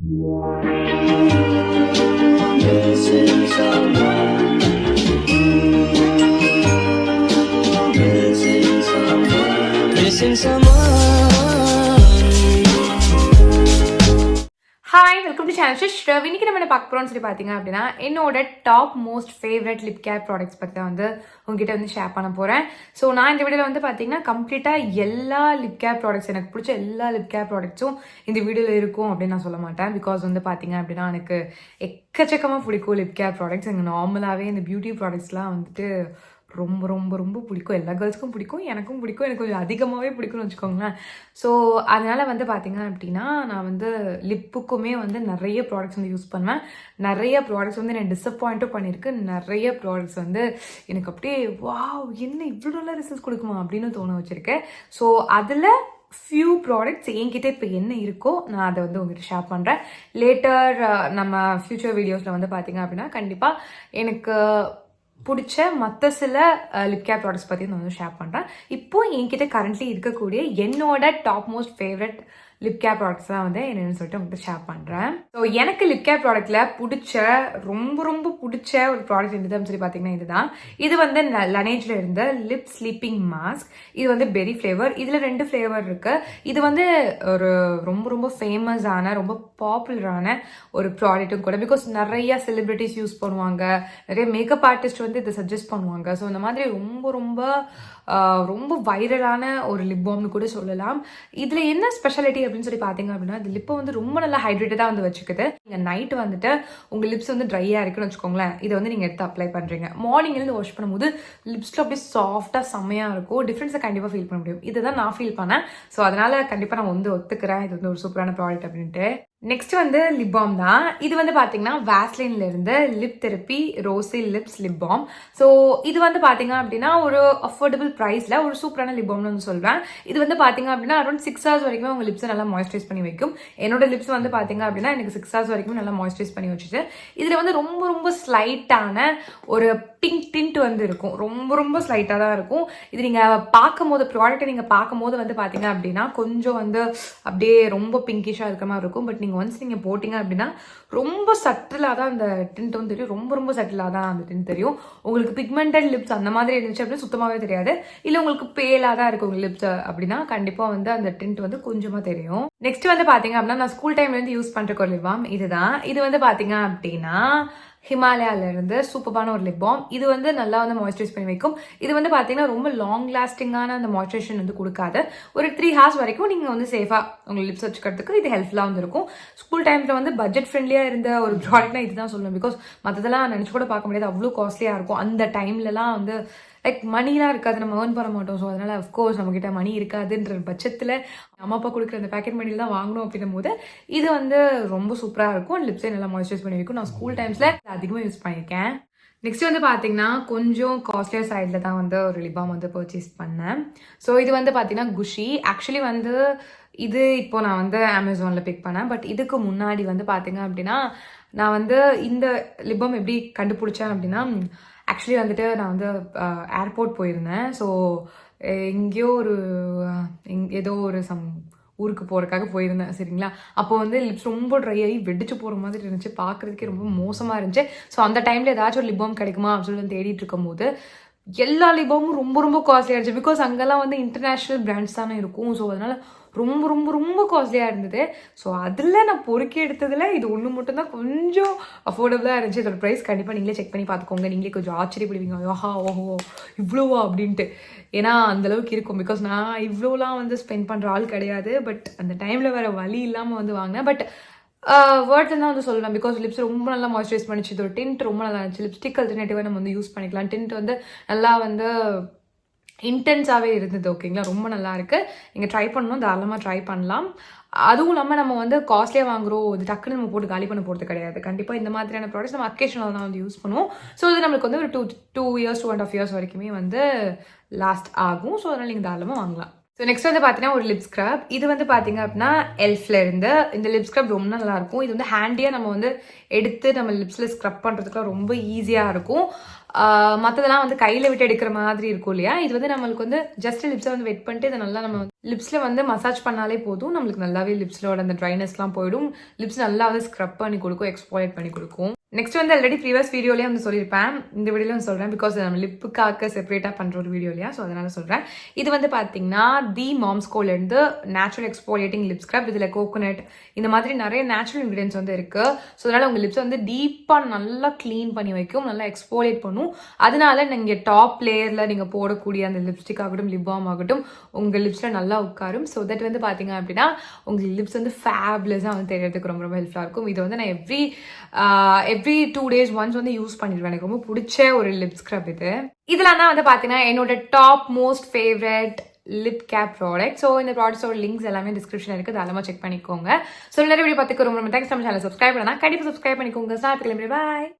Hi, welcome to channel Shrav. இன்னைக்கு நம்ம என்ன பார்க்க போறோம்னு சொல்லி பார்த்தீங்க அப்படின்னா, என்னோட top most favourite lip care products பற்றி தான் வந்து உங்ககிட்ட வந்து ஷேர் பண்ண போகிறேன். ஸோ நான் இந்த வீடியோவில் வந்து பார்த்தீங்கன்னா கம்ப்ளீட்டாக எல்லா லிப் கேர் ப்ராடக்ட்ஸ், எனக்கு பிடிச்ச எல்லா லிப் கேர் ப்ராடக்ட்ஸும் இந்த வீடியோவில் இருக்கும் அப்படின்னு நான் சொல்ல மாட்டேன். பிகாஸ் வந்து பார்த்தீங்க அப்படின்னா எனக்கு எக்கச்சக்கமாக பிடிக்கும் லிப் கேர் ப்ராடக்ட்ஸ். எனக்கு நார்மலாகவே இந்த பியூட்டி ப்ராடக்ட்ஸ்லாம் வந்துட்டு ரொம்ப ரொம்ப ரொம்ப பிடிக்கும். எல்லா கேர்ள்ஸ்க்கும் பிடிக்கும், எனக்கும் பிடிக்கும். எனக்கு கொஞ்சம் அதிகமாகவே பிடிக்கும்னு வச்சுக்கோங்களேன். ஸோ அதனால் வந்து பார்த்தீங்க அப்படின்னா நான் வந்து லிப்புக்குமே வந்து நிறைய ப்ராடக்ட்ஸ் வந்து யூஸ் பண்ணுவேன். நிறைய ப்ராடக்ட்ஸ் வந்து என்னை டிசப்பாயிண்ட்டும் பண்ணியிருக்கு. நிறைய ப்ராடக்ட்ஸ் வந்து எனக்கு அப்படியே வாவ், என்ன இவ்வளோ நல்ல ரிசல்ட்ஸ் கொடுக்குமா அப்படின்னு தோண வச்சுருக்கேன். ஸோ அதில் ஃபியூ ப்ராடக்ட்ஸ் என்கிட்ட இப்போ என்ன இருக்கோ நான் அதை வந்து உங்கள்கிட்ட ஷேர் பண்ணுறேன். லேட்டர் நம்ம ஃப்யூச்சர் வீடியோஸில் வந்து பார்த்தீங்க அப்படின்னா கண்டிப்பாக எனக்கு பிடிச்ச மற்ற சில லிப் கேர் ப்ராடக்ட்ஸ் பற்றி நான் வந்து ஷேர் பண்ணுறேன். இப்போ என்கிட்ட கரண்ட்லி இருக்கக்கூடிய என்னோட top most favourite lip care products தான் வந்து என்னென்னு சொல்லிட்டு உங்கள்கிட்ட ஷேர் பண்ணுறேன். ஸோ எனக்கு லிப் கேர் ப்ராடக்ட்டில் பிடிச்ச ரொம்ப ரொம்ப பிடிச்ச ஒரு ப்ராடக்ட் என்னதுன்னு சொல்லி பார்த்தீங்கன்னா இதுதான். இது வந்து லனேஜில் இருந்த லிப் ஸ்லீப்பிங் மாஸ்க். இது வந்து பெரி ஃப்ளேவர். இதில் 2 ஃப்ளேவர் இருக்குது. இது வந்து ஒரு ரொம்ப ரொம்ப ஃபேமஸான ரொம்ப பாப்புலரான ஒரு ப்ராடக்ட்டும் கூட. பிகாஸ் நிறைய செலிப்ரிட்டிஸ் யூஸ் பண்ணுவாங்க, நிறைய மேக்கப் ஆர்டிஸ்ட் வந்து இதை சஜஸ்ட் பண்ணுவாங்க. ஸோ இந்த மாதிரி ரொம்ப ரொம்ப ரொம்ப வைரலான ஒரு லிப் பாம்னு கூட சொல்லலாம். இதில் என்ன ஸ்பெஷாலிட்டி அப்படின்னு சொல்லி பார்த்தீங்க அப்படின்னா, இந்த லிப்பை வந்து ரொம்ப நல்லா ஹைட்ரேட்டடாக வந்து வச்சுக்குது. நீங்கள் நைட் வந்துட்டு உங்கள் லிப்ஸ் வந்து ட்ரையாக இருக்குன்னு வச்சுக்கோங்களேன், இதை வந்து நீங்கள் எடுத்து அப்ளை பண்ணுறீங்க. மார்னிங்லேருந்து வாஷ் பண்ணும்போது லிப்ஸில் அப்படியே சாஃப்டாக செம்மையாக இருக்கும். டிஃப்ரென்ஸை கண்டிப்பாக ஃபீல் பண்ண முடியும். இதை தான் நான் ஃபீல் பண்ணேன். ஸோ அதனால் கண்டிப்பாக நான் வந்து ஒத்துக்கிறேன் இது வந்து ஒரு சூப்பரான ப்ராடக்ட் அப்படின்ட்டு. நெக்ஸ்ட் வந்து லிப் பாம் தான். இது வந்து பார்த்தீங்கன்னா வேஸ்லின்ல இருந்து lip therapy rosy lips lip balm. So இது வந்து பார்த்தீங்க அப்படின்னா ஒரு அஃபோர்டபுள் ப்ரைஸில் ஒரு சூப்பரான லிப் பாம்னு வந்து சொல்வேன். இது வந்து பார்த்தீங்க அப்படின்னா அரௌண்ட் 6 hours வரைக்கும் உங்கள் லிப்ஸை நல்லா மாய்ஸ்சரைஸ் பண்ணி வைக்கும். என்னோட லிப்ஸ் வந்து பார்த்தீங்க அப்படின்னா எனக்கு 6 hours வரைக்கும் நல்லா மாய்ஸ்சரைஸ் பண்ணி வச்சுட்டு, இதில் வந்து ரொம்ப ரொம்ப ஸ்லைட்டான ஒரு பிங்க் டிண்ட் வந்து இருக்கும். ரொம்ப ரொம்ப ஸ்லைட்டாக தான் இருக்கும். இது நீங்கள் பார்க்கும்போது ப்ராடக்ட்டை நீங்கள் பார்க்கும்போது வந்து பார்த்தீங்க அப்படின்னா கொஞ்சம் வந்து அப்படியே ரொம்ப பிங்கிஷாக இருக்கிற மாதிரி இருக்கும். பட் நீங்கள் ஒன்ஸ் நீங்கள் போட்டிங்க அப்படின்னா ரொம்ப சட்டிலாக தான் அந்த டிண்ட் வந்து தெரியும். ரொம்ப ரொம்ப சட்டிலாக தான் அந்த டிண்ட் தெரியும். உங்களுக்கு பிக்மெண்டட் லிப்ஸ் அந்த மாதிரி இருந்துச்சு அப்படின்னா சுத்தமாகவே தெரியாது. இல்லை உங்களுக்கு பேலாக தான் இருக்கும் உங்கள் லிப்ஸ் அப்படின்னா கண்டிப்பாக வந்து அந்த டிண்ட் வந்து கொஞ்சமாக தெரியும். நெக்ஸ்ட் வந்து பார்த்தீங்க அப்படின்னா நான் ஸ்கூல் டைம்லேருந்து யூஸ் பண்ணுற ஒரு லிப் பாம் இதுதான். இது வந்து பார்த்தீங்க அப்படின்னா ஹிமாலயாவிலேருந்து சூப்பரான ஒரு லிப் பாம். இது வந்து நல்லா வந்து மாய்ஸ்சரைஸ் பண்ணி வைக்கும். இது வந்து பார்த்தீங்கன்னா ரொம்ப லாங் லாஸ்டிங்கான அந்த மாய்ஸ்சரைசேஷன் வந்து கொடுக்காது. ஒரு 3 hours வரைக்கும் நீங்கள் வந்து சேஃபாக உங்கள் லிப்ஸ் வச்சுக்கிறதுக்கு இது ஹெல்ப்ஃபுல்லாக வந்து இருக்கும். ஸ்கூல் டைமில் வந்து பட்ஜெட் ஃப்ரெண்ட்லியாக இருந்த ஒரு ப்ராடக்ட்னா இதுதான் சொல்லணும். பிகாஸ் மற்றதெல்லாம் நினச்சி கூட பார்க்க முடியாது, அவ்வளோ காஸ்ட்லியாக இருக்கும். அந்த டைம்லலாம் வந்து லைக் மணிலாம் இருக்காது, நம்ம ஏர்ன் பண்ண மாட்டோம். ஸோ அதனால் அஃப்கோர்ஸ் நம்மக்கிட்ட மணி இருக்காதுன்ற பட்சத்தில் அம்மா அப்பா கொடுக்குற அந்த பேக்கெட் மணியில் தான் வாங்கணும் அப்படின்னும் போது இது வந்து ரொம்ப சூப்பராக இருக்கும். லிப்ஸே நல்லா மாய்ஸ்சரைஸ் பண்ணி வைக்கும். நான் ஸ்கூல் டைம்ஸில் அதிகமாக யூஸ் பண்ணியிருக்கேன். நெக்ஸ்ட் வந்து பார்த்தீங்கன்னா கொஞ்சம் காஸ்ட்லியர் சைடில் தான் வந்து ஒரு லிப் பாம் வந்து பர்ச்சேஸ் பண்ணேன். ஸோ இது வந்து பார்த்தீங்கன்னா குஷி. ஆக்சுவலி வந்து இது இப்போ நான் வந்து அமேசானில் பிக் பண்ணேன். பட் இதுக்கு முன்னாடி வந்து பார்த்தீங்க அப்படின்னா நான் வந்து இந்த லிப் பாம் எப்படி கண்டுபிடிச்சேன் அப்படின்னா, ஆக்சுவலி வந்துட்டு நான் வந்து ஏர்போர்ட் போயிருந்தேன். ஸோ எங்கேயோ ஏதோ ஒரு ஊருக்கு போகிறதுக்காக போயிருந்தேன் சரிங்களா. அப்போ வந்து லிப்ஸ் ரொம்ப ட்ரை ஆகி வெடிச்சு போகிற மாதிரி இருந்துச்சு, பார்க்குறதுக்கே ரொம்ப மோசமாக இருந்துச்சு. ஸோ அந்த டைமில் ஏதாச்சும் ஒரு லிப் பாம் கிடைக்குமா அப்படின்னு சொல்லி தேடிட்டு இருக்கும் போது எல்லா லிப் பாமும் ரொம்ப ரொம்ப காஸ்ட்லியாக இருந்துச்சு. பிகாஸ் அங்கெல்லாம் வந்து இன்டர்நேஷ்னல் பிராண்ட்ஸ் தானே இருக்கும். ஸோ அதனால் ரொம்ப ரொம்ப ரொம்ப காஸ்ட்லியாக இருந்தது. ஸோ அதில் நான் பொறுக்கி எடுத்ததில் இது ஒன்று மட்டும்தான் கொஞ்சம் அஃபோர்டபுளாக இருந்துச்சு. இதோட ப்ரைஸ் கண்டிப்பாக நீங்களே செக் பண்ணி பார்த்துக்கோங்க. நீங்களே கொஞ்சம் ஆச்சரியப்படுவீங்க, ஆஹா ஓஹோ இவ்வளோவா அப்படின்ட்டு. ஏன்னா அந்தளவுக்கு இருக்கும். பிகாஸ் நான் இவ்வளோலாம் வந்து ஸ்பெண்ட் பண்ணுற ஆள் கிடையாது. பட் அந்த டைமில் வேறு வழி இல்லாமல் வந்து வாங்கினேன். பட் வேர்ட்ஸ் தான் வந்து சொல்லலாம். பிகாஸ் லிப்ஸ் ரொம்ப நல்லா மாய்ஸ்சரைஸ் பண்ணிச்சு. இதோட டிண்ட் ரொம்ப நல்லா இருந்துச்சு. லிப்ஸ்டிக் அல்டர்னேட்டிவாக நம்ம வந்து யூஸ் பண்ணிக்கலாம். டிண்ட் வந்து நல்லா வந்து இன்டென்ஸாகவே இருந்தது. ஓகேங்களா, ரொம்ப நல்லா இருக்குது. நீங்கள் ட்ரை பண்ணணும், தாராளமாக ட்ரை பண்ணலாம். அதுவும் இல்லாமல் நம்ம வந்து காஸ்ட்லியாக வாங்குகிறோம், இது டக்குன்னு நம்ம போட்டு காலி பண்ண போகிறது கிடையாது. கண்டிப்பாக இந்த மாதிரியான ப்ராடக்ட்ஸ் நம்ம அக்கேஷனல் தான் வந்து யூஸ் பண்ணுவோம். ஸோ இது நம்மளுக்கு வந்து ஒரு 2 years 2.5 years வரைக்குமே வந்து லாஸ்ட் ஆகும். ஸோ அதனால் நீங்கள் தாராளமாக வாங்கலாம். ஸோ நெக்ஸ்ட் வந்து பார்த்தீங்கன்னா ஒரு லிப் ஸ்க்ரப். இது வந்து பார்த்தீங்க அப்படின்னா எல்ஃப்ல இருந்து இந்த லிப் ஸ்க்ரப் ரொம்ப நல்லா இருக்கும். இது வந்து ஹேண்டியாக நம்ம வந்து எடுத்து நம்ம லிப்ஸில் ஸ்க்ரப் பண்ணுறதுக்குலாம் ரொம்ப ஈஸியாக இருக்கும். மற்றதெல்லாம் வந்து கையில் விட்டு எடுக்கிற மாதிரி இருக்கும் இல்லையா, இது வந்து நம்மளுக்கு வந்து ஜஸ்ட் லிப்ஸை வந்து வெட் பண்ணிட்டு இதை நல்லா நம்ம லிப்ஸில் வந்து மசாஜ் பண்ணாலே போதும், நம்மளுக்கு நல்லாவே லிப்ஸோட அந்த ட்ரைனஸ்லாம் போயிடும். லிப்ஸ் நல்லா வந்து ஸ்க்ரப் பண்ணி கொடுக்கும், எக்ஸ்பாலியேட் பண்ணி கொடுக்கும். நெக்ஸ்ட் வந்து ஆல்ரெடி ப்ரீவியஸ் வீடியோலேயே வந்து சொல்லியிருப்பேன், இந்த வீடியோலையும் சொல்கிறேன், பிகாஸ் நம்ம லிப்புக்காக செப்பரேட்டாக பண்ணுற ஒரு வீடியோ இல்லையா, ஸோ அதனால் சொல்கிறேன். இது வந்து பார்த்தீங்கன்னா தி மாம்ஸ்கோலேருந்து நேச்சுரல் எக்ஸ்பாலியேட்டிங் லிப் ஸ்க்ரப். இதில் கோகோனட் இந்த மாதிரி நிறைய நேச்சுரல் இன்க்ரீடியன்ஸ் வந்து இருக்குது. ஸோ அதனால் உங்கள் லிப்ஸை வந்து டீப்பாக நல்லா க்ளீன் பண்ணி வைக்கும், நல்லா எக்ஸ்பாலியேட் பண்ணும். அதனால நீங்கள் டாப் லேயரில் நீங்கள் போடக்கூடிய அந்த லிப்ஸ்டிக் ஆகட்டும், லிப் பாம் ஆகட்டும், உங்கள் லிப்ஸில் நல்லா உட்காரும். ஸோ தட் வந்து பார்த்தீங்க அப்படின்னா உங்கள் லிப்ஸ் வந்து ஃபேப்லெஸ்ஸாக வந்து தெரியறதுக்கு ரொம்ப ரொம்ப ஹெல்ப்ஃபுல்லாக இருக்கும். இது வந்து நான் எவ்ரி 2 days ஒன்ஸ் வந்து யூஸ் பண்ணிடுவேன். எனக்கு ரொம்ப பிடிச்ச ஒரு லிப் ஸ்க்ரப் இது. இதெல்லாம் தான் வந்து பார்த்தீங்கன்னா என்னோட top most favourite lip cap product. So இந்த ப்ராடக்ட்ஸோட லிங்க்ஸ் எல்லாமே டிஸ்கிரிப்ஷன் இருக்குது, அதெல்லாம் செக் பண்ணிக்கோங்க. ஸோ நிறைய வீடியோ பார்த்துக்க ரொம்ப ரொம்ப தேங்க்ஸ். நம்ம சேனல் சப்ஸ்கிரைப் பண்ணா கண்டிப்பாக சப்ஸ்கிரைப் பண்ணிக்கோங்க. பாய்.